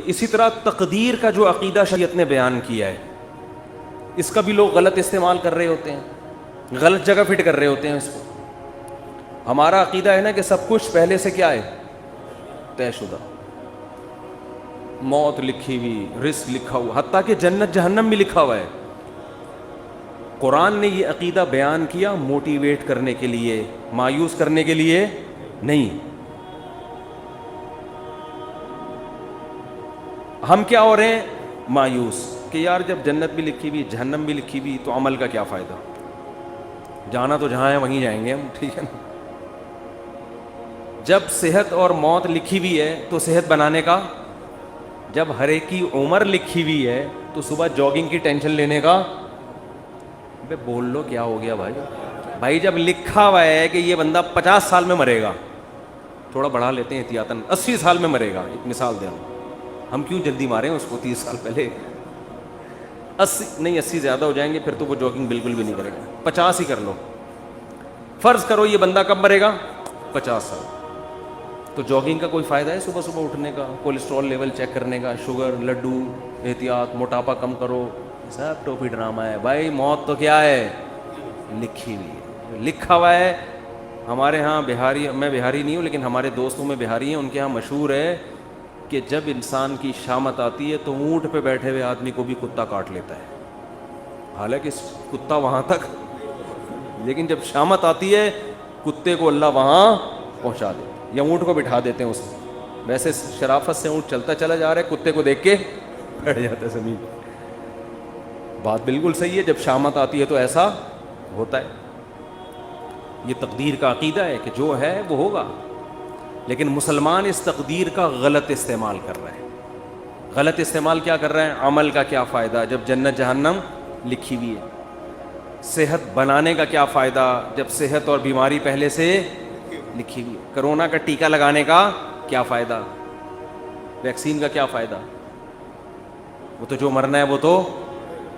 اسی طرح تقدیر کا جو عقیدہ شریعت نے بیان کیا ہے، اس کا بھی لوگ غلط استعمال کر رہے ہوتے ہیں، غلط جگہ فٹ کر رہے ہوتے ہیں اس کو. ہمارا عقیدہ ہے نا کہ سب کچھ پہلے سے کیا ہے، طے شدہ، موت لکھی ہوئی، رزق لکھا ہوا، حتیٰ کہ جنت جہنم بھی لکھا ہوا ہے. قرآن نے یہ عقیدہ بیان کیا موٹیویٹ کرنے کے لیے، مایوس کرنے کے لیے نہیں. ہم کیا ہو رہے ہیں، مایوس کہ یار جب جنت بھی لکھی ہوئی، جہنم بھی لکھی ہوئی، تو عمل کا کیا فائدہ، جانا تو جہاں ہے وہیں جائیں گے ہم، ٹھیک ہے نا. جب صحت اور موت لکھی ہوئی ہے تو صحت بنانے کا، جب ہر ایک کی عمر لکھی ہوئی ہے تو صبح جاگنگ کی ٹینشن لینے کا، بے بول لو کیا ہو گیا بھائی جب لکھا ہوا ہے کہ یہ بندہ 50 سال میں مرے گا، تھوڑا بڑھا لیتے ہیں احتیاطاً، 80 سال میں مرے گا، ایک مثال دیں ہم کیوں جلدی ماریں اس کو 30 سال پہلے، 80 زیادہ ہو جائیں گے پھر تو وہ جاگنگ بالکل بھی نہیں کرے گا، 50 ہی کر لو. فرض کرو یہ بندہ کب مرے گا، 50 سال. تو جاگنگ کا کوئی فائدہ ہے صبح صبح اٹھنے کا، کولیسٹرول لیول چیک کرنے کا، شوگر، لڈو، احتیاط، موٹاپا کم کرو، سب ٹوپی ڈرامہ ہے بھائی. موت تو کیا ہے، لکھی ہوئی ہے، لکھا ہوا ہے. ہمارے ہاں بہاری، میں بہاری نہیں ہوں لیکن ہمارے دوستوں میں بہاری ہیں، ان کے ہاں مشہور ہے کہ جب انسان کی شامت آتی ہے تو اونٹ پہ بیٹھے ہوئے آدمی کو بھی کتا کاٹ لیتا ہے، حالانکہ کتا وہاں تک، لیکن جب شامت آتی ہے کتے کو اللہ وہاں پہنچا دیتا ہے، یا اونٹ کو بٹھا دیتے ہیں اس میں. ویسے شرافت سے اونٹ چلتا چلا جا رہا ہے، کتے کو دیکھ کے بیٹھ جاتا ہے زمین. بات بالکل صحیح ہے، جب شامت آتی ہے تو ایسا ہوتا ہے. یہ تقدیر کا عقیدہ ہے کہ جو ہے وہ ہوگا، لیکن مسلمان اس تقدیر کا غلط استعمال کر رہا ہے. غلط استعمال کیا کر رہے ہیں، عمل کا کیا فائدہ جب جنت جہنم لکھی ہوئی ہے، صحت بنانے کا کیا فائدہ جب صحت اور بیماری پہلے سے لکھی ہوئی ہے، کرونا کا ٹیکہ لگانے کا کیا فائدہ، ویکسین کا کیا فائدہ، وہ تو جو مرنا ہے وہ تو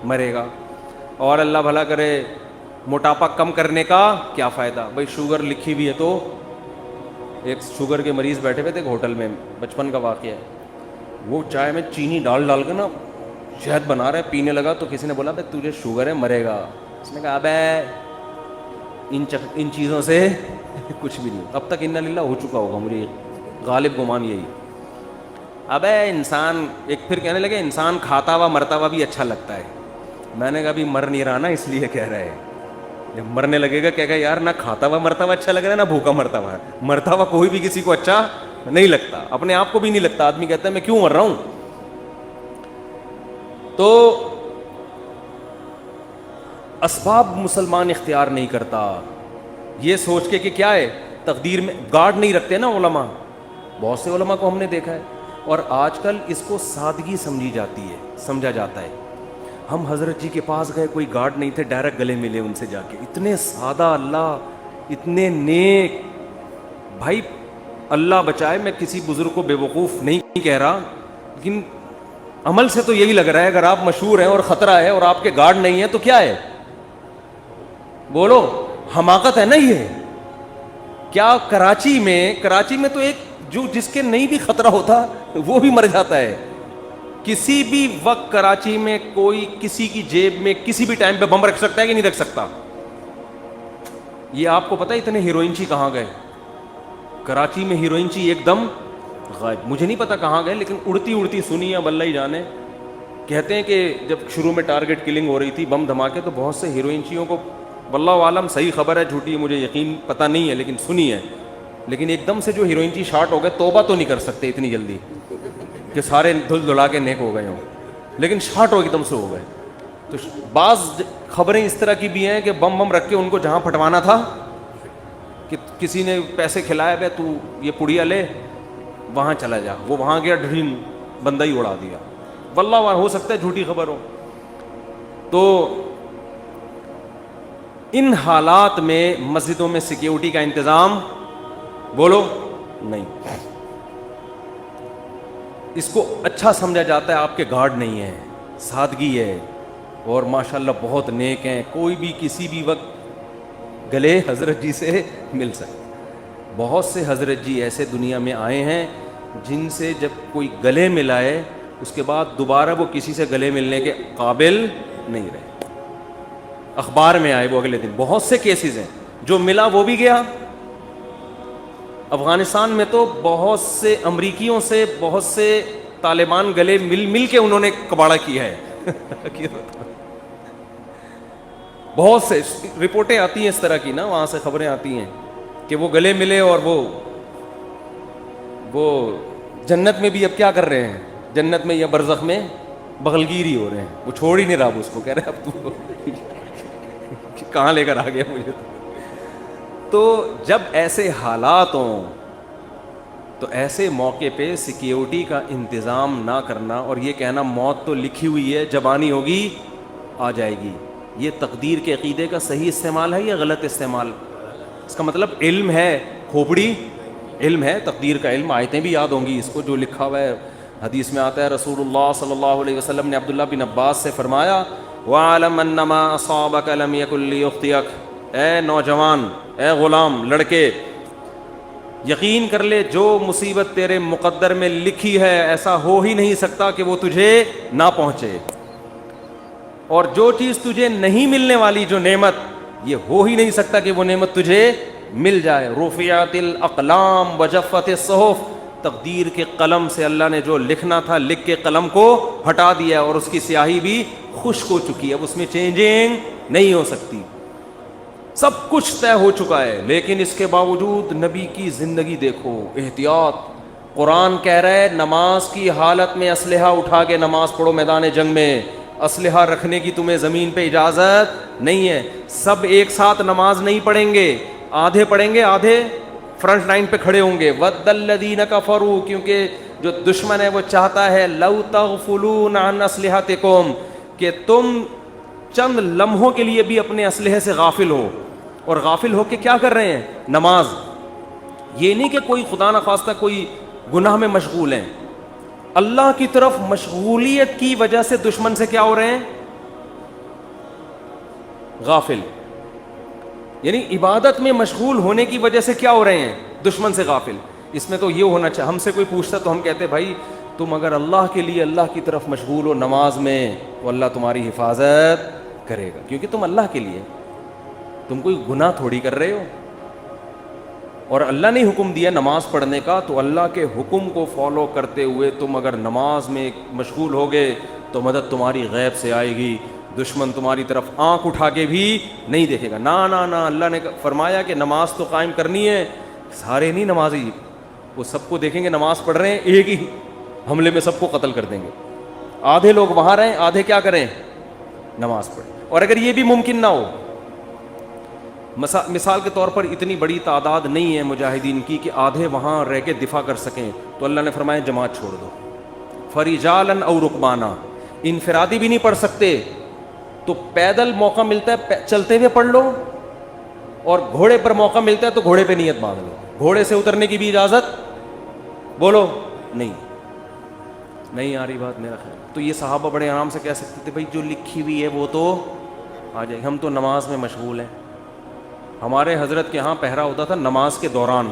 مرے گا. اور اللہ بھلا کرے موٹاپا کم کرنے کا کیا فائدہ، بھائی شوگر لکھی ہوئی ہے تو، ایک شوگر کے مریض بیٹھے ہوئے تھے ایک ہوٹل میں، بچپن کا واقعہ ہے، وہ چائے میں چینی ڈال ڈال کے نا شہد بنا رہے ہیں، پینے لگا تو کسی نے بولا بھائی تجھے شوگر ہے مرے گا. اس نے کہا ابے ان چیزوں سے کچھ بھی نہیں. اب تک انا للہ ہو چکا ہوگا، مجھے غالب گمان یہی. ابے انسان ایک پھر کہنے لگے انسان کھاتا ہوا مرتا ہوا بھی اچھا لگتا ہے. میں نے کہا ابھی مر نہیں رہا نا اس لیے کہہ رہے ہیں، جب مرنے لگے گا کہے گا یار نہ کھاتا ہوا مرتا ہوا اچھا لگ رہا ہے نہ بھوکا مرتا ہوا. مرتا ہوا کوئی بھی کسی کو اچھا نہیں لگتا، اپنے آپ کو بھی نہیں لگتا. آدمی کہتا ہے میں کیوں مر رہا ہوں. تو اسباب مسلمان اختیار نہیں کرتا، یہ سوچ کے کہ کیا ہے تقدیر میں گارڈ نہیں رکھتے نا علماء. بہت سے علماء کو ہم نے دیکھا ہے، اور آج کل اس کو سادگی سمجھی جاتی ہے، سمجھا جاتا ہے. ہم حضرت جی کے پاس گئے، کوئی گارڈ نہیں تھے، ڈائریکٹ گلے ملے ان سے جا کے، اتنے سادہ اللہ، اتنے نیک. بھائی اللہ بچائے، میں کسی بزرگ کو بے وقوف نہیں کہہ رہا، لیکن عمل سے تو یہی لگ رہا ہے اگر آپ مشہور ہیں اور خطرہ ہے اور آپ کے گارڈ نہیں ہے تو کیا ہے، بولو حماقت ہے نا یہ. کیا کراچی میں تو ایک جو جس کے نہیں بھی خطرہ ہوتا وہ بھی مر جاتا ہے. کسی بھی وقت کراچی میں کوئی کسی کی جیب میں کسی بھی ٹائم پہ بم رکھ سکتا ہے کہ نہیں رکھ سکتا. یہ آپ کو پتہ ہے اتنے ہیروئنچی کہاں گئے؟ کراچی میں ہیروئنچی ایک دم غائب. مجھے نہیں پتا کہاں گئے، لیکن اڑتی سنی اب اللہ ہی جانے. کہتے ہیں کہ جب شروع میں ٹارگٹ کلنگ ہو رہی تھی، بم دھماکے، تو بہت سے ہیروئنچیوں کو، واللہ عالم صحیح خبر ہے جھوٹی مجھے یقین پتہ نہیں ہے لیکن سنی ہے، لیکن ایک دم سے جو ہیروئنچی شارٹ ہو گئے، توبہ تو نہیں کر سکتے اتنی جلدی کہ سارے دھل دھلا کے نیک ہو گئے ہوں، لیکن شارٹ ہو ایک دم سے ہو گئے. تو بعض خبریں اس طرح کی بھی ہیں کہ بم رکھ کے ان کو جہاں پھٹوانا تھا، کہ کسی نے پیسے کھلائے بے تو یہ پڑیا لے وہاں چلا جا، وہ وہاں گیا ڈھین بندہ ہی اڑا دیا. واللہ ہو سکتا ہے جھوٹی خبر ہو. تو ان حالات میں مسجدوں میں سیکیورٹی کا انتظام بولو نہیں. اس کو اچھا سمجھا جاتا ہے آپ کے گارڈ نہیں ہے، سادگی ہے، اور ماشاءاللہ بہت نیک ہیں، کوئی بھی کسی بھی وقت گلے حضرت جی سے مل سکے. بہت سے حضرت جی ایسے دنیا میں آئے ہیں جن سے جب کوئی گلے ملائے اس کے بعد دوبارہ وہ کسی سے گلے ملنے کے قابل نہیں رہے. اخبار میں آئے وہ اگلے دن, بہت سے کیسز ہیں, جو ملا وہ بھی گیا. افغانستان میں تو بہت سے امریکیوں سے بہت سے طالبان گلے مل کے انہوں نے کباڑہ کیا ہے. بہت سے رپورٹیں آتی ہیں اس طرح کی نا, وہاں سے خبریں آتی ہیں کہ وہ گلے ملے اور وہ جنت میں بھی اب کیا کر رہے ہیں, جنت میں یا برزخ میں بغلگیری ہو رہے ہیں. وہ چھوڑ ہی نہیں رہا اس کو, کہہ رہے اب تو کہاں لے کر آ گیا مجھے. تو جب ایسے حالات ہوں تو ایسے موقع پہ سیکیورٹی کا انتظام نہ کرنا اور یہ کہنا موت تو لکھی ہوئی ہے, جب آنی ہوگی آ جائے گی, یہ تقدیر کے عقیدے کا صحیح استعمال ہے یا غلط استعمال؟ اس کا مطلب علم ہے, کھوپڑی علم ہے, تقدیر کا علم, آیتیں بھی یاد ہوں گی اس کو جو لکھا ہوا ہے. حدیث میں آتا ہے رسول اللہ صلی اللہ علیہ وسلم نے عبداللہ بن عباس سے فرمایا وَعَلَمْ أَنَّمَا أَصَابَكَ لَمْ يَكُنْ لِيُخْطِئَكَ, اے نوجوان, اے غلام, لڑکے, یقین کر لے جو مصیبت تیرے مقدر میں لکھی ہے ایسا ہو ہی نہیں سکتا کہ وہ تجھے نہ پہنچے, اور جو چیز تجھے نہیں ملنے والی, جو نعمت, یہ ہو ہی نہیں سکتا کہ وہ نعمت تجھے مل جائے. رفعت الاقلام وجفت الصحف, تقدیر کے قلم سے اللہ نے جو لکھنا تھا لکھ کے قلم کو ہٹا دیا اور اس کی سیاہی بھی خشک ہو چکی ہے, اب اس میں چینجنگ نہیں ہو سکتی, سب کچھ طے ہو چکا ہے. لیکن اس کے باوجود نبی کی زندگی دیکھو, احتیاط. قرآن کہہ رہا ہے نماز کی حالت میں اسلحہ اٹھا کے نماز پڑھو میدان جنگ میں, اسلحہ رکھنے کی تمہیں زمین پہ اجازت نہیں ہے. سب ایک ساتھ نماز نہیں پڑھیں گے, آدھے پڑھیں گے, آدھے فرنٹ لائن پہ کھڑے ہوں گے. وَدَّ الَّذِينَ كَفَرُوا, کیونکہ جو دشمن ہے وہ چاہتا ہے لَوْ تَغْفُلُونَ عَنْ أَسْلِحَتِكُمْ, کہ تم چند لمحوں کے لیے بھی اپنے اسلحے سے غافل ہو. اور غافل ہو کے کیا کر رہے ہیں؟ نماز. یہ نہیں کہ کوئی خدا نخواستہ کوئی گناہ میں مشغول ہیں, اللہ کی طرف مشغولیت کی وجہ سے دشمن سے کیا ہو رہے ہیں؟ غافل. یعنی عبادت میں مشغول ہونے کی وجہ سے کیا ہو رہے ہیں؟ دشمن سے غافل. اس میں تو یہ ہونا چاہیے, ہم سے کوئی پوچھتا تو ہم کہتے بھائی تم اگر اللہ کے لیے اللہ کی طرف مشغول ہو نماز میں تو اللہ تمہاری حفاظت کرے گا, کیونکہ تم اللہ کے لیے, تم کوئی گناہ تھوڑی کر رہے ہو. اور اللہ نے حکم دیا نماز پڑھنے کا, تو اللہ کے حکم کو فالو کرتے ہوئے تم اگر نماز میں مشغول ہوگے تو مدد تمہاری غیب سے آئے گی, دشمن تمہاری طرف آنکھ اٹھا کے بھی نہیں دیکھے گا. نا اللہ نے فرمایا کہ نماز تو قائم کرنی ہے, سارے نہیں نمازی, وہ سب کو دیکھیں گے نماز پڑھ رہے ہیں, ایک ہی حملے میں سب کو قتل کر دیں گے. آدھے لوگ وہاں رہیں, آدھے کیا کریں؟ نماز پڑھیں. اور اگر یہ بھی ممکن نہ ہو, مثال کے طور پر اتنی بڑی تعداد نہیں ہے مجاہدین کی کہ آدھے وہاں رہ کے دفاع کر سکیں, تو اللہ نے فرمایا جماعت چھوڑ دو. فرجالاً او رکبانا, انفرادی بھی نہیں پڑھ سکتے تو پیدل موقع ملتا ہے چلتے ہوئے پڑھ لو, اور گھوڑے پر موقع ملتا ہے تو گھوڑے پہ نیت باندھ لو. گھوڑے سے اترنے کی بھی اجازت بولو نہیں آ رہی بات میرا خیال. تو یہ صحابہ بڑے آرام سے کہہ سکتے تھے بھائی جو لکھی ہوئی ہے وہ تو آ جائے, ہم تو نماز میں مشغول ہیں. ہمارے حضرت کے ہاں پہرا ہوتا تھا نماز کے دوران,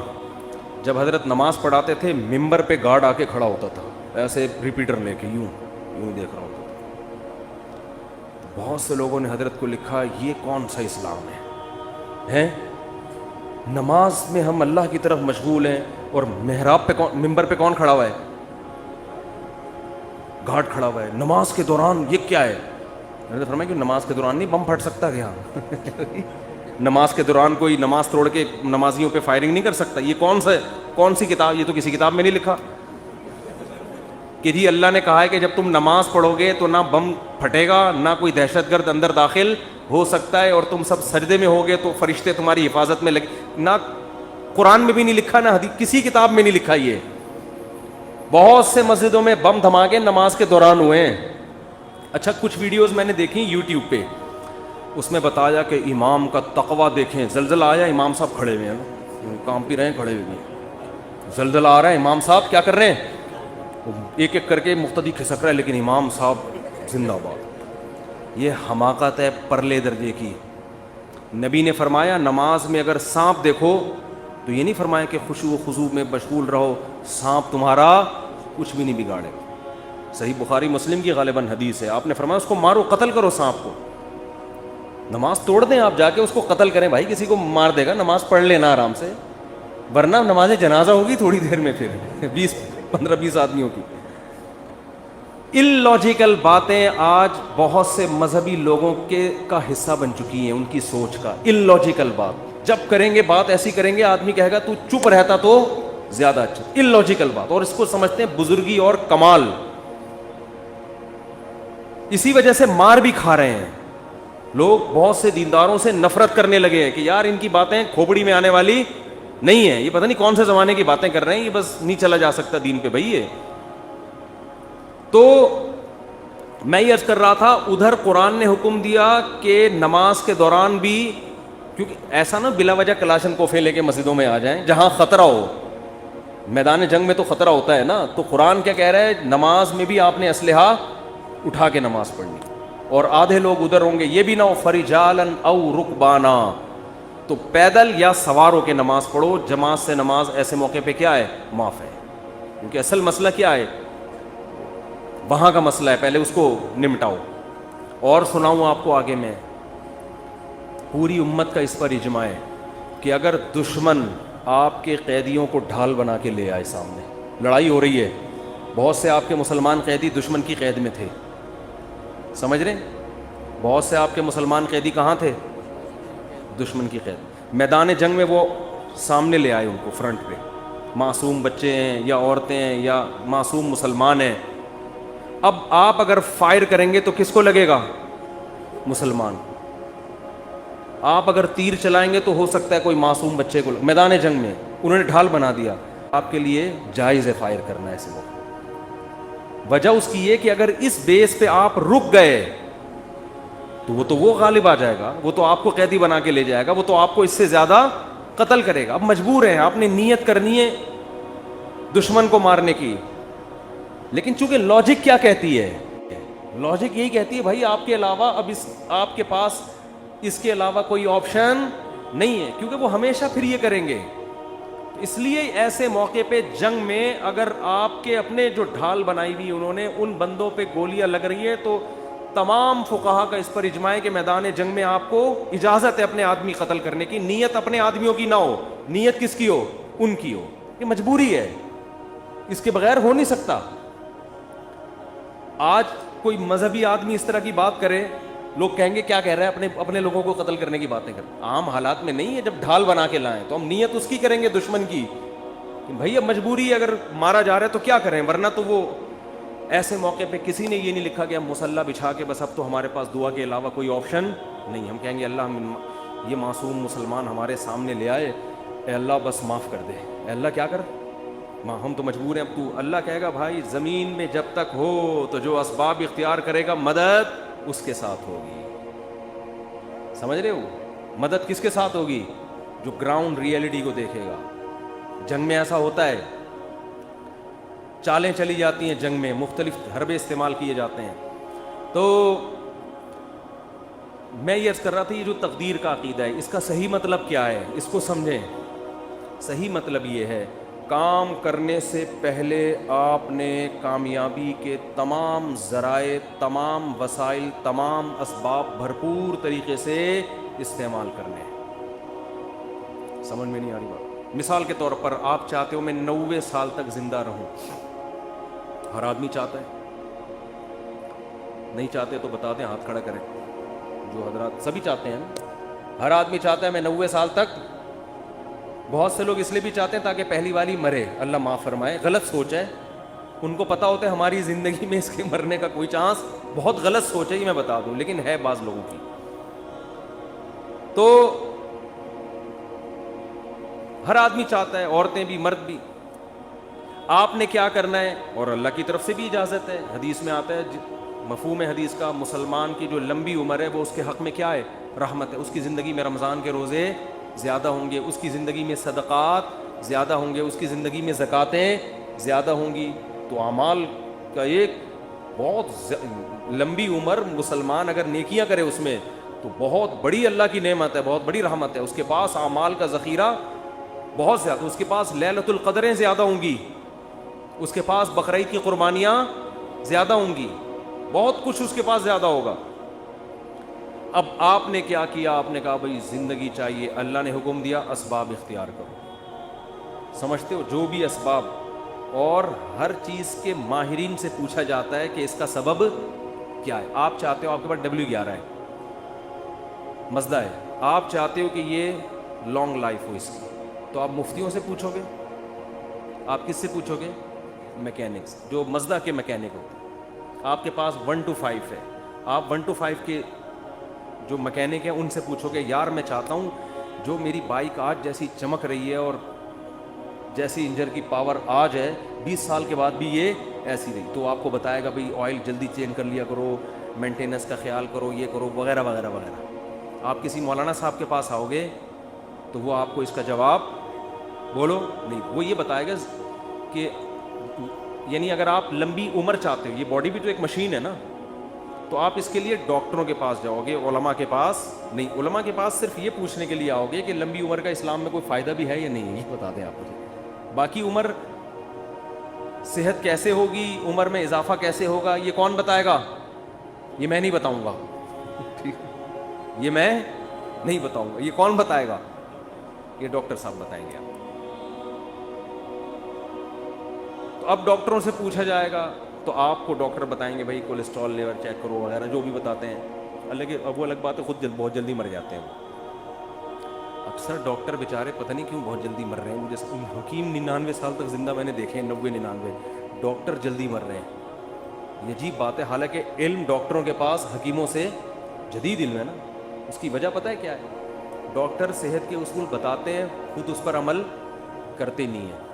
جب حضرت نماز پڑھاتے تھے ممبر پہ گارڈ آ کے کھڑا ہوتا تھا, ایسے ریپیٹر لے کے یوں دیکھ رہا ہوتا تھا. بہت سے لوگوں نے حضرت کو لکھا یہ کون سا اسلام ہے؟ نماز میں ہم اللہ کی طرف مشغول ہیں اور محراب پہ ممبر پہ کون کھڑا ہوا ہے؟ گارڈ کھڑا ہوا ہے. نماز کے دوران یہ کیا ہے؟ حضرت فرمایا کہ نماز کے دوران نہیں بم پھٹ سکتا کیا؟ نماز کے دوران کوئی نماز توڑ کے نمازیوں پہ فائرنگ نہیں کر سکتا. یہ کون سی کتاب؟ یہ تو کسی کتاب میں نہیں لکھا کہ جی اللہ نے کہا ہے کہ جب تم نماز پڑھو گے تو نہ بم پھٹے گا, نہ کوئی دہشت گرد اندر داخل ہو سکتا ہے, اور تم سب سجدے میں ہوگے تو فرشتے تمہاری حفاظت میں لگے. نہ قرآن میں بھی نہیں لکھا, نہ حدیث کسی کتاب میں نہیں لکھا. یہ بہت سے مسجدوں میں بم دھماکے نماز کے دوران ہوئے ہیں. اچھا کچھ ویڈیوز میں نے دیکھی یوٹیوب پہ, اس میں بتایا کہ امام کا تقویٰ دیکھیں, زلزلہ آیا امام صاحب کھڑے ہوئے ہیں, کام پی رہے ہیں کھڑے ہوئے ہیں, زلزلہ آ رہا ہے امام صاحب کیا کر رہے ہیں, ایک ایک کر کے مقتدی کھسک رہا ہے لیکن امام صاحب زندہ باد. یہ حماقت ہے پرلے درجے کی. نبی نے فرمایا نماز میں اگر سانپ دیکھو تو یہ نہیں فرمایا کہ خشوع و خضوع میں مشغول رہو, سانپ تمہارا کچھ بھی نہیں بگاڑے. صحیح بخاری مسلم کی غالباً حدیث ہے, آپ نے فرمایا اس کو مارو, قتل کرو سانپ کو. نماز توڑ دیں آپ, جا کے اس کو قتل کریں. بھائی کسی کو مار دے گا, نماز پڑھ لینا آرام سے, ورنہ نماز جنازہ ہوگی تھوڑی دیر میں پھر 15-20 آدمیوں کی. اللاجیکل باتیں آج بہت سے مذہبی لوگوں کا حصہ بن چکی ہیں, ان کی سوچ کا. اللاجیکل بات جب کریں گے, بات ایسی کریں گے, آدمی کہے گا تو چپ رہتا تو زیادہ اچھا. اللاجیکل بات, اور اس کو سمجھتے ہیں بزرگی اور کمال. اسی وجہ سے مار بھی کھا رہے ہیں لوگ. بہت سے دینداروں سے نفرت کرنے لگے ہیں کہ یار ان کی باتیں کھوپڑی میں آنے والی نہیں ہے, یہ پتہ نہیں کون سے زمانے کی باتیں کر رہے ہیں, یہ بس نہیں چلا جا سکتا دین پہ بھائی. تو میں یہ عرض کر رہا تھا, ادھر قرآن نے حکم دیا کہ نماز کے دوران بھی, کیونکہ ایسا نہ بلا وجہ کلاشن کوفے لے کے مسجدوں میں آ جائیں جہاں خطرہ ہو. میدان جنگ میں تو خطرہ ہوتا ہے نا, تو قرآن کیا کہہ رہا ہے, نماز میں بھی آپ نے اسلحہ اٹھا کے نماز پڑھنی. اور آدھے لوگ ادھر ہوں گے, یہ بھی نہ ہو فرجالن او رکبانا, تو پیدل یا سوار ہو کے نماز پڑھو. جماعت سے نماز ایسے موقع پہ کیا ہے, معاف ہے. کیونکہ اصل مسئلہ کیا ہے, وہاں کا مسئلہ ہے, پہلے اس کو نمٹاؤ. اور سناؤں آپ کو آگے میں, پوری امت کا اس پر اجماع ہے کہ اگر دشمن آپ کے قیدیوں کو ڈھال بنا کے لے آئے سامنے, لڑائی ہو رہی ہے, بہت سے آپ کے مسلمان قیدی دشمن کی قید میں تھے, سمجھ رہے ہیں, بہت سے آپ کے مسلمان قیدی کہاں تھے, دشمن کی قید. میدان جنگ میں وہ سامنے لے آئے ان کو فرنٹ پہ, معصوم بچے ہیں یا عورتیں ہیں یا معصوم مسلمان ہیں. اب آپ اگر فائر کریں گے تو کس کو لگے گا, مسلمان. آپ اگر تیر چلائیں گے تو ہو سکتا ہے کوئی معصوم بچے کو. میدان جنگ میں انہوں نے ڈھال بنا دیا, آپ کے لیے جائز ہے فائر کرنا ایسے وقت. وجہ اس کی یہ کہ اگر اس بیس پہ آپ رک گئے تو وہ غالب آ جائے گا, وہ تو آپ کو قیدی بنا کے لے جائے گا, وہ تو آپ کو اس سے زیادہ قتل کرے گا. اب مجبور ہیں, آپ نے نیت کرنی ہے دشمن کو مارنے کی, لیکن چونکہ لاجک کیا کہتی ہے, لاجک یہی کہتی ہے بھائی آپ کے علاوہ اب آپ کے پاس اس کے علاوہ کوئی آپشن نہیں ہے, کیونکہ وہ ہمیشہ پھر یہ کریں گے. اس لیے ایسے موقع پہ جنگ میں اگر آپ کے اپنے جو ڈھال بنائی ہوئی انہوں نے, ان بندوں پہ گولیاں لگ رہی ہے, تو تمام فقہا کا اس پر اجماع ہے کہ میدان جنگ میں آپ کو اجازت ہے اپنے آدمی قتل کرنے کی. نیت اپنے آدمیوں کی نہ ہو, نیت کس کی ہو, ان کی ہو. یہ مجبوری ہے, اس کے بغیر ہو نہیں سکتا. آج کوئی مذہبی آدمی اس طرح کی بات کرے, لوگ کہیں گے کیا کہہ رہا ہے, اپنے لوگوں کو قتل کرنے کی باتیں کر. عام حالات میں نہیں ہے, جب ڈھال بنا کے لائیں تو ہم نیت اس کی کریں گے دشمن کی, بھائی اب مجبوری ہے, اگر مارا جا رہا ہے تو کیا کریں, ورنہ تو وہ ایسے موقع پہ کسی نے یہ نہیں لکھا کہ ہم مسلح بچھا کے بس اب تو ہمارے پاس دعا کے علاوہ کوئی آپشن نہیں. ہم کہیں گے اللہ یہ معصوم مسلمان ہمارے سامنے لے آئے, اے اللہ بس معاف کر دے, اے اللہ کیا کر, ہم تو مجبور ہیں اب تو. اللہ کہے گا بھائی زمین میں جب تک ہو تو جو اسباب اختیار کرے گا مدد اس کے ساتھ ہوگی. سمجھ رہے ہو, مدد کس کے ساتھ ہوگی, جو گراؤنڈ ریئلٹی کو دیکھے گا. جنگ میں ایسا ہوتا ہے, چالیں چلی جاتی ہیں جنگ میں, مختلف حربے استعمال کیے جاتے ہیں. تو میں یہ عرض کر رہا تھا, یہ جو تقدیر کا عقیدہ ہے اس کا صحیح مطلب کیا ہے, اس کو سمجھیں. صحیح مطلب یہ ہے, کام کرنے سے پہلے آپ نے کامیابی کے تمام ذرائع, تمام وسائل, تمام اسباب بھرپور طریقے سے استعمال کرنے ہیں. سمجھ میں نہیں آ رہی بات؟ مثال کے طور پر آپ چاہتے ہو میں 90 سال تک زندہ رہوں, ہر آدمی چاہتا ہے, نہیں چاہتے تو بتا دیں, ہاتھ کھڑا کریں. جو حضرات سبھی چاہتے ہیں, ہر آدمی چاہتا ہے میں 90 سال تک. بہت سے لوگ اس لیے بھی چاہتے ہیں تاکہ پہلی والی مرے, اللہ معاف فرمائے, غلط سوچ ہے. ان کو پتا ہوتا ہے ہماری زندگی میں اس کے مرنے کا کوئی چانس, بہت غلط سوچ ہے یہ میں بتا دوں, لیکن ہے بعض لوگوں کی. تو ہر آدمی چاہتا ہے, عورتیں بھی مرد بھی. آپ نے کیا کرنا ہے, اور اللہ کی طرف سے بھی اجازت ہے, حدیث میں آتا ہے, مفہوم حدیث کا, مسلمان کی جو لمبی عمر ہے وہ اس کے حق میں کیا ہے, رحمت ہے. اس کی زندگی میں رمضان کے روزے زیادہ ہوں گے, اس کی زندگی میں صدقات زیادہ ہوں گے, اس کی زندگی میں زکاتیں زیادہ ہوں گی. تو اعمال کا ایک بہت لمبی عمر, مسلمان اگر نیکیاں کرے اس میں تو بہت بڑی اللہ کی نعمت ہے, بہت بڑی رحمت ہے. اس کے پاس اعمال کا ذخیرہ بہت زیادہ, اس کے پاس لیلۃ القدریں زیادہ ہوں گی, اس کے پاس بقرعید کی قربانیاں زیادہ ہوں گی, بہت کچھ اس کے پاس زیادہ ہوگا. اب آپ نے کیا کیا, آپ نے کہا بھائی زندگی چاہیے, اللہ نے حکم دیا اسباب اختیار کرو. سمجھتے ہو, جو بھی اسباب, اور ہر چیز کے ماہرین سے پوچھا جاتا ہے کہ اس کا سبب کیا ہے. آپ چاہتے ہو آپ کے پاس W11 ہے, مزدہ ہے, آپ چاہتے ہو کہ یہ لانگ لائف ہو اس کی, تو آپ مفتیوں سے پوچھو گے. آپ کس سے پوچھو گے؟ میکینکس, جو مزدہ کے میکینک ہوتے ہیں. آپ کے پاس 1 to 5 ہے, آپ 1 to 5 کے جو میکینک ہیں ان سے پوچھو گے یار میں چاہتا ہوں جو میری بائک آج جیسی چمک رہی ہے اور جیسی انجن کی پاور آج ہے 20 سال کے بعد بھی یہ ایسی رہی, تو آپ کو بتائے گا بھئی آئل جلدی چینج کر لیا کرو, مینٹیننس کا خیال کرو, یہ کرو وغیرہ وغیرہ وغیرہ. آپ کسی مولانا صاحب کے پاس آؤ گے تو وہ آپ کو اس کا جواب بولو نہیں, وہ یہ بتائے گا کہ یعنی اگر آپ لمبی عمر چاہتے ہو, یہ باڈی بھی تو ایک مشین ہے نا, تو آپ اس کے لیے ڈاکٹروں کے پاس جاؤ گے, علماء کے پاس نہیں. علماء کے پاس صرف یہ پوچھنے کے لیے آؤ گے کہ لمبی عمر کا اسلام میں کوئی فائدہ بھی ہے یا نہیں, یہ بتا دیں آپ مجھے. باقی عمر, صحت کیسے ہوگی, عمر میں اضافہ کیسے ہوگا, یہ کون بتائے گا؟ یہ میں نہیں بتاؤں گا, یہ میں نہیں بتاؤں گا. یہ کون بتائے گا؟ یہ ڈاکٹر صاحب بتائیں گے آپ. تو اب ڈاکٹروں سے پوچھا جائے گا تو آپ کو ڈاکٹر بتائیں گے بھائی کولیسٹرول لیول چیک کرو وغیرہ جو بھی بتاتے ہیں. اب وہ الگ بات ہے, خود بہت جلدی مر جاتے ہیں. اکثر ڈاکٹر بیچارے پتہ نہیں کیوں بہت جلدی مر رہے ہیں. مجھے حکیم 99 سال تک زندہ میں نے دیکھے ہیں, 90-99, ڈاکٹر جلدی مر رہے ہیں. یہ عجیب بات ہے, حالانکہ علم ڈاکٹروں کے پاس حکیموں سے جدید علم ہے نا. اس کی وجہ پتہ ہے کیا ہے؟ ڈاکٹر صحت کے اصول بتاتے ہیں, خود اس پر عمل کرتے نہیں ہیں.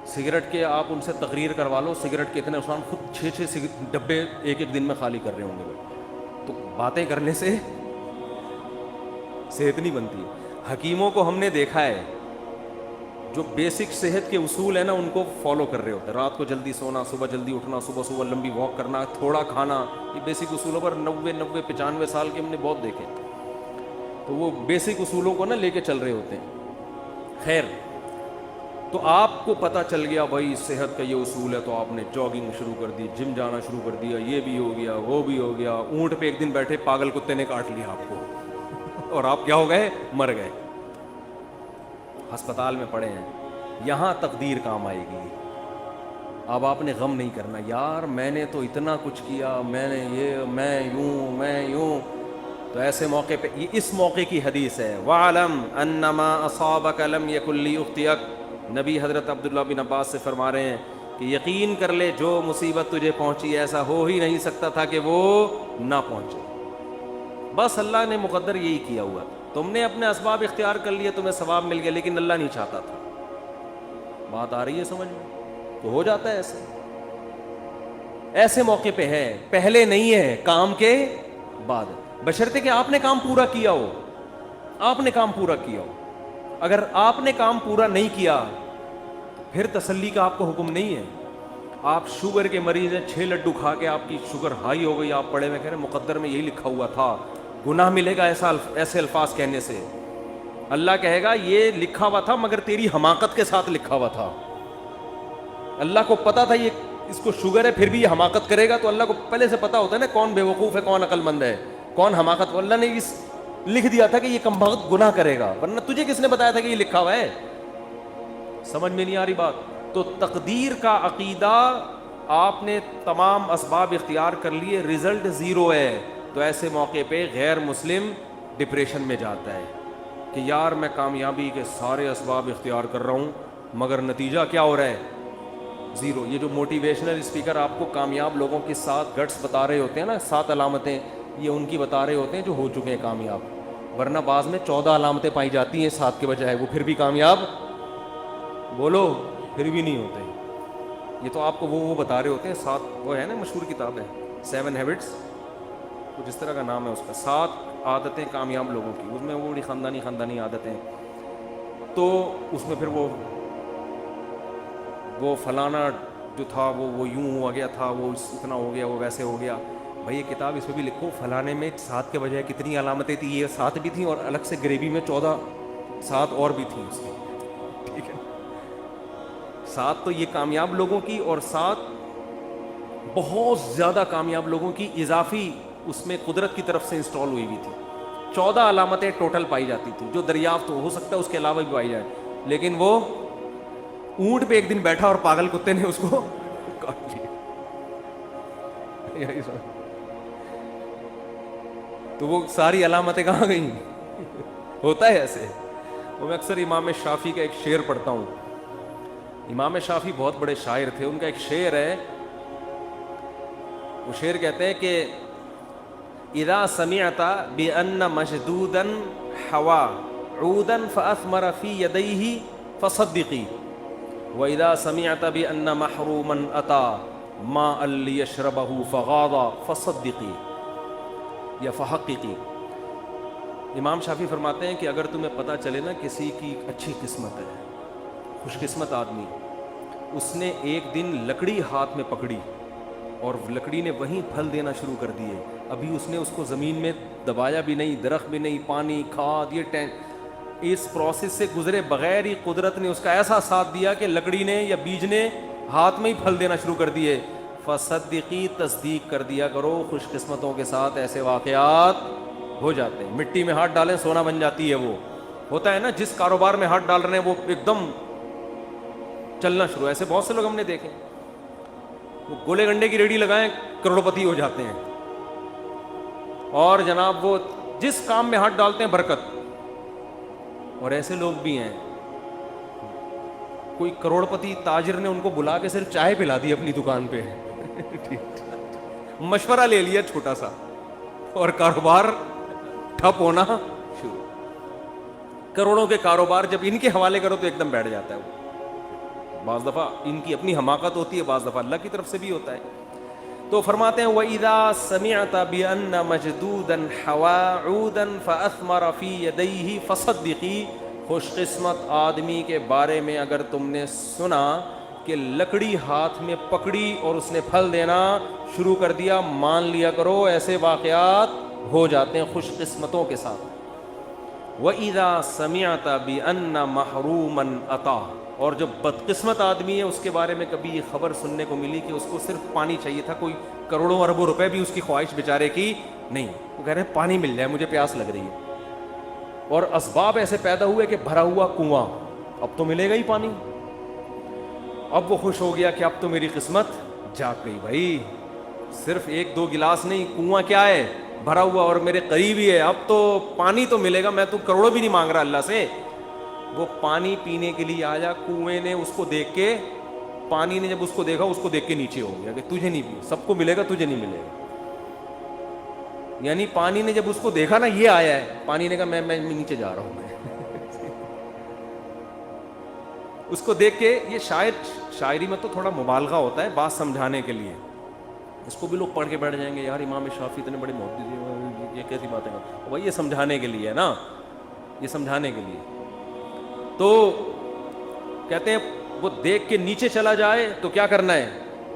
سگریٹ کے آپ ان سے تقریر کروا لو, سگریٹ کے اتنے نقصان, خود 6 ڈبے ایک دن میں خالی کر رہے ہوں گے. تو باتیں کرنے سے صحت نہیں بنتی. حکیموں کو ہم نے دیکھا ہے جو بیسک صحت کے اصول ہیں نا ان کو فالو کر رہے ہوتے ہیں. رات کو جلدی سونا, صبح جلدی اٹھنا, صبح لمبی واک کرنا, تھوڑا کھانا, یہ بیسک اصولوں پر 90-95 سال کے ہم نے بہت دیکھے. تو وہ بیسک اصولوں کو نا لے کے چل رہے ہوتے ہیں. خیر, تو آپ کو پتہ چل گیا بھائی صحت کا یہ اصول ہے, تو آپ نے جاگنگ شروع کر دی, جم جانا شروع کر دیا, یہ بھی ہو گیا, وہ بھی ہو گیا. اونٹ پہ ایک دن بیٹھے پاگل کتے نے کاٹ لیا آپ کو اور آپ کیا ہو گئے؟ مر گئے, ہسپتال میں پڑے ہیں. یہاں تقدیر کام آئے گی. اب آپ نے غم نہیں کرنا یار میں نے تو اتنا کچھ کیا, میں نے یہ, میں یوں. تو ایسے موقع پہ اس موقع کی حدیث ہے, وَعْلَمْ أَنَّمَا أَصَابَكَ لَمْ يَكُنْ لِيُخْطِئَكَ. نبی حضرت عبداللہ بن عباس سے فرما رہے ہیں کہ یقین کر لے جو مصیبت تجھے پہنچی ایسا ہو ہی نہیں سکتا تھا کہ وہ نہ پہنچے. بس اللہ نے مقدر یہی کیا ہوا. تم نے اپنے اسباب اختیار کر لیے, تمہیں ثواب مل گیا, لیکن اللہ نہیں چاہتا تھا. بات آ رہی ہے سمجھ میں؟ تو ہو جاتا ہے ایسے. ایسے موقع پہ ہے, پہلے نہیں ہے, کام کے بعد, بشرطے کہ آپ نے کام پورا کیا ہو. آپ نے کام پورا کیا ہو. اگر آپ نے کام پورا نہیں کیا پھر تسلی کا آپ کو حکم نہیں ہے. آپ شوگر کے مریض ہیں, 6 لڈو کھا کے آپ کی شوگر ہائی ہو گئی, آپ پڑے میں کہہ رہے مقدر میں یہی لکھا ہوا تھا, گناہ ملے گا ایسے الفاظ کہنے سے. اللہ کہے گا یہ لکھا ہوا تھا مگر تیری حماقت کے ساتھ لکھا ہوا تھا. اللہ کو پتا تھا یہ اس کو شوگر ہے پھر بھی یہ حماقت کرے گا, تو اللہ کو پہلے سے پتا ہوتا ہے نا کون بے وقوف ہے, کون عقل مند ہے, کون حماقت. اللہ نے اس لکھ دیا تھا کہ یہ کم بخت گناہ کرے گا, ورنہ تجھے کس نے بتایا تھا کہ یہ لکھا ہوا ہے؟ سمجھ میں نہیں آ رہی بات؟ تو تقدیر کا عقیدہ, آپ نے تمام اسباب اختیار کر لیے, رزلٹ 0 ہے. تو ایسے موقع پہ غیر مسلم ڈپریشن میں جاتا ہے کہ یار میں کامیابی کے سارے اسباب اختیار کر رہا ہوں مگر نتیجہ کیا ہو رہا ہے؟ 0. یہ جو موٹیویشنل اسپیکر آپ کو کامیاب لوگوں کی 7 گٹس بتا رہے ہوتے ہیں نا, 7 علامتیں, یہ ان کی بتا رہے ہوتے ہیں جو ہو چکے ہیں کامیاب. ورنہ بعض میں 14 علامتیں پائی جاتی ہیں 7 کے بجائے, وہ پھر بھی کامیاب, بولو, پھر بھی نہیں ہوتے. یہ تو آپ کو وہ بتا رہے ہوتے ہیں 7, وہ ہے نا مشہور کتاب ہے 7 ہیبٹس, کچھ اس طرح کا نام ہے اس کا, 7 عادتیں کامیاب لوگوں کی. اس میں وہ بڑی خاندانی عادتیں, تو اس میں پھر وہ فلانا جو تھا وہ یوں ہوا گیا تھا, وہ اتنا ہو گیا, وہ ویسے ہو گیا. بھائی یہ کتاب اس میں بھی لکھو فلانے میں 7 کے بجائے کتنی علامتیں تھیں, یہ 7 بھی تھیں اور الگ سے گریوی میں 7 اور بھی تھیں اس میں, ٹھیک ہے. 7 تو یہ کامیاب لوگوں کی, اور 7 بہت زیادہ کامیاب لوگوں کی اضافی اس میں قدرت کی طرف سے انسٹال ہوئی ہوئی تھی. 14 علامتیں ٹوٹل پائی جاتی تھی جو دریافت ہو سکتا ہے اس کے علاوہ بھی پائی جائے, لیکن وہ اونٹ پہ ایک دن بیٹھا اور پاگل کتے نے اس کو کاٹ لیا. تو وہ ساری علامتیں کہاں گئیں؟ ہوتا ہے ایسے. وہ میں اکثر امام شافعی کا ایک شعر پڑھتا ہوں. امام شافعی بہت بڑے شاعر تھے. ان کا ایک شعر ہے, وہ شعر کہتے ہیں کہ اذا سمعت بان مشدودا حوا عودا فاثمر في يديه فصدقي واذا سمعت بان محروما اتى ماء ليشربه فغاض فصدقي یا فحققی. امام شافعی فرماتے ہیں کہ اگر تمہیں پتہ چلے نا کسی کی اچھی قسمت ہے, خوش قسمت آدمی, اس نے ایک دن لکڑی ہاتھ میں پکڑی اور لکڑی نے وہیں پھل دینا شروع کر دیے, ابھی اس نے اس کو زمین میں دبایا بھی نہیں, درخت بھی نہیں, پانی کھاد یہ اس پروسیس سے گزرے بغیر ہی قدرت نے اس کا ایسا ساتھ دیا کہ لکڑی نے یا بیج نے ہاتھ میں ہی پھل دینا شروع کر دیے. فصدقی, تصدیق کر دیا کرو, خوش قسمتوں کے ساتھ ایسے واقعات ہو جاتے ہیں. مٹی میں ہاتھ ڈالیں سونا بن جاتی ہے. وہ ہوتا ہے نا, جس کاروبار میں ہاتھ ڈال رہے ہیں وہ ایک دم چلنا شروع. ایسے بہت سے لوگ ہم نے دیکھے, وہ گولے گنڈے کی ریڑھی لگائیں کروڑپتی ہو جاتے ہیں, اور جناب وہ جس کام میں ہاتھ ڈالتے ہیں برکت. اور ایسے لوگ بھی ہیں, کوئی کروڑپتی تاجر نے ان کو بلا کے صرف چائے پلا دی اپنی دکان پہ, مشورہ لے لیا چھوٹا سا, اور کاروبار ٹھپ ہونا شروع. کروڑوں کے کاروبار جب ان کے حوالے کرو تو ایک دم بیٹھ جاتا ہے وہ. بعض دفعہ ان کی اپنی حماقت ہوتی ہے, بعض دفعہ اللہ کی طرف سے بھی ہوتا ہے. تو فرماتے ہیں وَإِذَا سَمِعْتَ بِأَنَّ مَجْدُودًا حَوَا عُودًا فَأَثْمَرَ فِي يَدَيْهِ فَصَدِّقِي. خوش قسمت آدمی کے بارے میں اگر تم نے سنا کہ لکڑی ہاتھ میں پکڑی اور اس نے پھل دینا شروع کر دیا, مان لیا کرو ایسے واقعات ہو جاتے ہیں خوش قسمتوں کے ساتھ. وَإِذَا سَمِعْتَ بِأَنَّ مَحْرُومًا أَتَى. اور جو بدقسمت آدمی ہے اس کے بارے میں کبھی یہ خبر سننے کو ملی کہ اس کو صرف پانی چاہیے تھا, کوئی کروڑوں اربوں روپے بھی اس کی خواہش بیچارے کی نہیں, وہ کہہ رہے ہیں پانی مل جائے مجھے پیاس لگ رہی ہے. اور اسباب ایسے پیدا ہوئے کہ بھرا ہوا کنواں, اب تو ملے گا ہی پانی. اب وہ خوش ہو گیا کہ اب تو میری قسمت جاگ گئی بھائی, صرف ایک دو گلاس نہیں, کنواں کیا ہے بھرا ہوا اور میرے قریب ہی ہے, اب تو پانی تو ملے گا, میں تو کروڑوں بھی نہیں مانگ رہا اللہ سے. وہ پانی پینے کے لیے آیا, کنویں نے اس کو دیکھ کے, پانی نے جب اس کو دیکھا اس کو دیکھ کے نیچے ہو گیا کہ تجھے نہیں, سب کو ملے گا تجھے نہیں ملے گا. یعنی پانی نے جب اس کو دیکھا نا یہ آیا ہے, پانی نے کہا میں نیچے جا رہا ہوں. میں اس کو دیکھ کے, یہ شاعری میں تو تھوڑا مبالغہ ہوتا ہے بات سمجھانے کے لیے, اس کو بھی لوگ پڑھ کے بیٹھ جائیں گے یار امام شافعی اتنے بڑے محدث, یہ کیسی باتیں ہیں. بھائی یہ سمجھانے کے لیے ہے نا, یہ سمجھانے کے لیے. تو کہتے ہیں وہ دیکھ کے نیچے چلا جائے تو کیا کرنا ہے,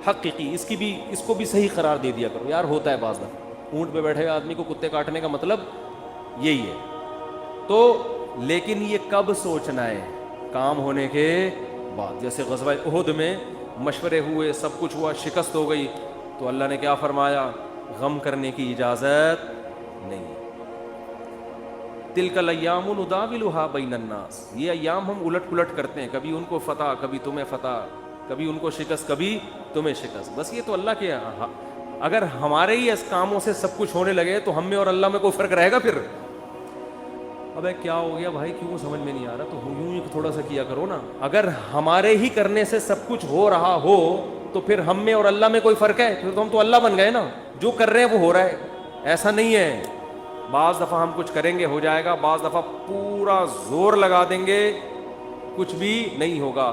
حقیقی اس کو بھی صحیح قرار دے دیا کرو. یار ہوتا ہے بعض دفعہ اونٹ پہ بیٹھے ہوئے آدمی کو کتے کاٹنے کا مطلب یہی ہے. تو لیکن یہ کب سوچنا ہے, کام ہونے کے بعد. جیسے غزوہ احد میں مشورے ہوئے, سب کچھ ہوا, شکست ہو گئی, تو اللہ نے کیا فرمایا, غم کرنے کی اجازت نہیں. تلک الایام نداولها بین الناس. یہ ایام ہم الٹ پلٹ کرتے ہیں, کبھی ان کو فتح, کبھی تمہیں فتح, کبھی ان کو شکست, کبھی تمہیں شکست. بس یہ تو اللہ کے, اگر ہمارے ہی اس کاموں سے سب کچھ ہونے لگے تو ہم میں اور اللہ میں کوئی فرق رہے گا پھر؟ ابے کیا ہو گیا بھائی, کیوں سمجھ میں نہیں آ رہا, تو یوں ہی تھوڑا سا کیا کرو نا. اگر ہمارے ہی کرنے سے سب کچھ ہو رہا ہو تو پھر ہم میں اور اللہ میں کوئی فرق ہے؟ پھر تو ہم تو اللہ بن گئے نا, جو کر رہے ہیں وہ ہو رہا ہے. ایسا نہیں ہے, بعض دفعہ ہم کچھ کریں گے ہو جائے گا, بعض دفعہ پورا زور لگا دیں گے کچھ بھی نہیں ہوگا.